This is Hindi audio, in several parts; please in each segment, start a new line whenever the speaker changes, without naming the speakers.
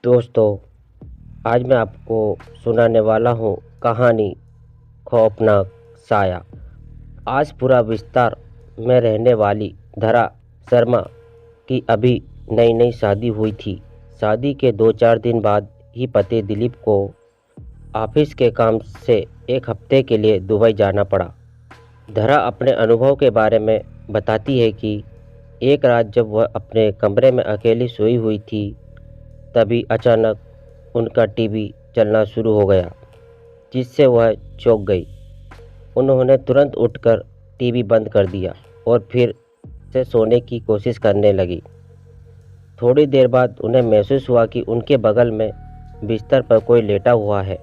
दोस्तों, आज मैं आपको सुनाने वाला हूँ कहानी खौफनाक साया। आज पूरा विस्तार में रहने वाली धरा शर्मा की अभी नई नई शादी हुई थी। शादी के 2-4 दिन बाद ही पति दिलीप को ऑफिस के काम से एक हफ्ते के लिए दुबई जाना पड़ा। धरा अपने अनुभव के बारे में बताती है कि एक रात जब वह अपने कमरे में अकेली सोई हुई थी, तभी अचानक उनका टीवी चलना शुरू हो गया, जिससे वह चौंक गई। उन्होंने तुरंत उठकर टीवी बंद कर दिया और फिर से सोने की कोशिश करने लगी। थोड़ी देर बाद उन्हें महसूस हुआ कि उनके बगल में बिस्तर पर कोई लेटा हुआ है।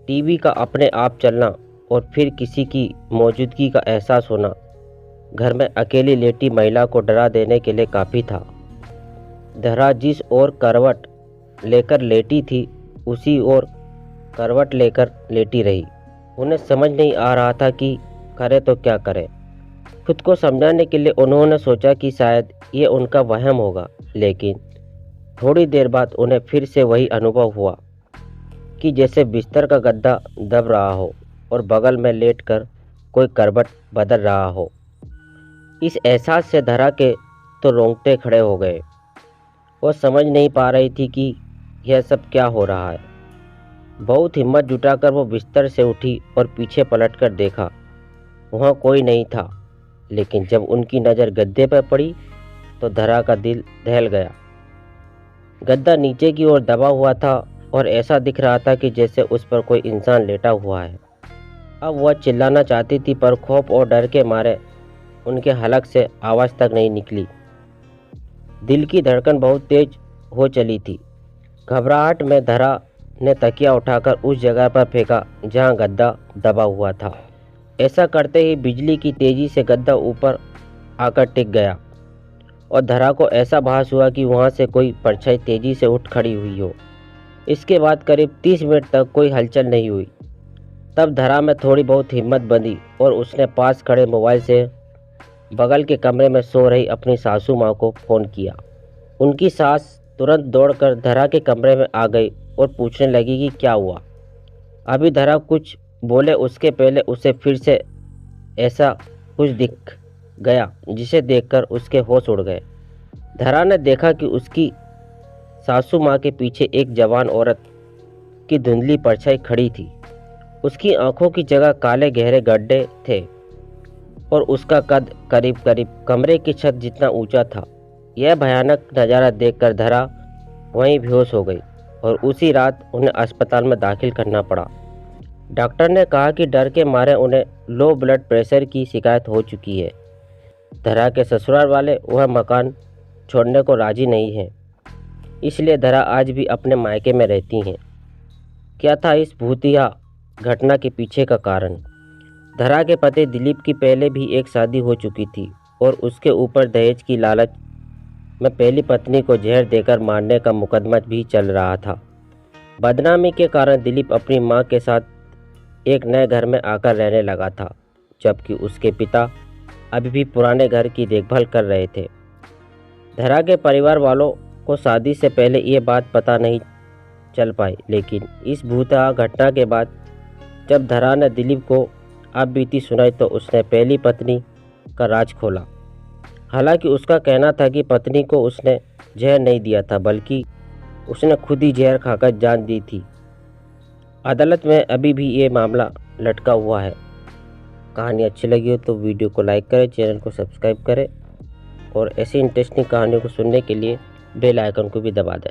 टीवी का अपने आप चलना और फिर किसी की मौजूदगी का एहसास होना घर में अकेली लेटी महिला को डरा देने के लिए काफ़ी था। धरा जिस ओर करवट लेकर लेटी थी, उसी ओर करवट लेकर लेटी रही। उन्हें समझ नहीं आ रहा था कि करे तो क्या करे। खुद को समझाने के लिए उन्होंने सोचा कि शायद ये उनका वहम होगा, लेकिन थोड़ी देर बाद उन्हें फिर से वही अनुभव हुआ कि जैसे बिस्तर का गद्दा दब रहा हो और बगल में लेटकर कोई करवट बदल रहा हो। इस एहसास से धरा के तो रोंगटे खड़े हो गए। वो समझ नहीं पा रही थी कि यह सब क्या हो रहा है। बहुत हिम्मत जुटाकर वो बिस्तर से उठी और पीछे पलटकर देखा। वहाँ कोई नहीं था, लेकिन जब उनकी नज़र गद्दे पर पड़ी तो धरा का दिल दहल गया। गद्दा नीचे की ओर दबा हुआ था और ऐसा दिख रहा था कि जैसे उस पर कोई इंसान लेटा हुआ है। अब वह चिल्लाना चाहती थी, पर खौफ और डर के मारे उनके हलक से आवाज़ तक नहीं निकली। दिल की धड़कन बहुत तेज हो चली थी। घबराहट में धरा ने तकिया उठाकर उस जगह पर फेंका जहां गद्दा दबा हुआ था। ऐसा करते ही बिजली की तेजी से गद्दा ऊपर आकर टिक गया और धरा को ऐसा भास हुआ कि वहां से कोई परछाई तेजी से उठ खड़ी हुई हो। इसके बाद करीब 30 मिनट तक कोई हलचल नहीं हुई। तब धरा में थोड़ी बहुत हिम्मत बंधी और उसने पास खड़े मोबाइल से बगल के कमरे में सो रही अपनी सासू माँ को फ़ोन किया। उनकी सास तुरंत दौड़कर धरा के कमरे में आ गई और पूछने लगी कि क्या हुआ। अभी धरा कुछ बोले उसके पहले उसे फिर से ऐसा कुछ दिख गया जिसे देखकर उसके होश उड़ गए। धरा ने देखा कि उसकी सासू माँ के पीछे एक जवान औरत की धुंधली परछाई खड़ी थी। उसकी आंखों की जगह काले गहरे गड्ढे थे और उसका कद करीब करीब कमरे की छत जितना ऊंचा था। यह भयानक नज़ारा देखकर धरा वहीं बेहोश हो गई और उसी रात उन्हें अस्पताल में दाखिल करना पड़ा। डॉक्टर ने कहा कि डर के मारे उन्हें लो ब्लड प्रेशर की शिकायत हो चुकी है। धरा के ससुराल वाले वह मकान छोड़ने को राजी नहीं हैं, इसलिए धरा आज भी अपने मायके में रहती हैं। क्या था इस भूतिया घटना के पीछे का कारण? धरा के पति दिलीप की पहले भी एक शादी हो चुकी थी और उसके ऊपर दहेज की लालच में पहली पत्नी को जहर देकर मारने का मुकदमा भी चल रहा था। बदनामी के कारण दिलीप अपनी मां के साथ एक नए घर में आकर रहने लगा था, जबकि उसके पिता अभी भी पुराने घर की देखभाल कर रहे थे। धरा के परिवार वालों को शादी से पहले ये बात पता नहीं चल पाई, लेकिन इस भूतिया घटना के बाद जब धरा ने दिलीप को अब बीती सुनाई तो उसने पहली पत्नी का राज खोला। हालांकि उसका कहना था कि पत्नी को उसने जहर नहीं दिया था, बल्कि उसने खुद ही जहर खाकर जान दी थी। अदालत में अभी भी ये मामला लटका हुआ है। कहानी अच्छी लगी हो तो वीडियो को लाइक करें, चैनल को सब्सक्राइब करें और ऐसी इंटरेस्टिंग कहानियों को सुनने के लिए बेल आइकन को भी दबा दें।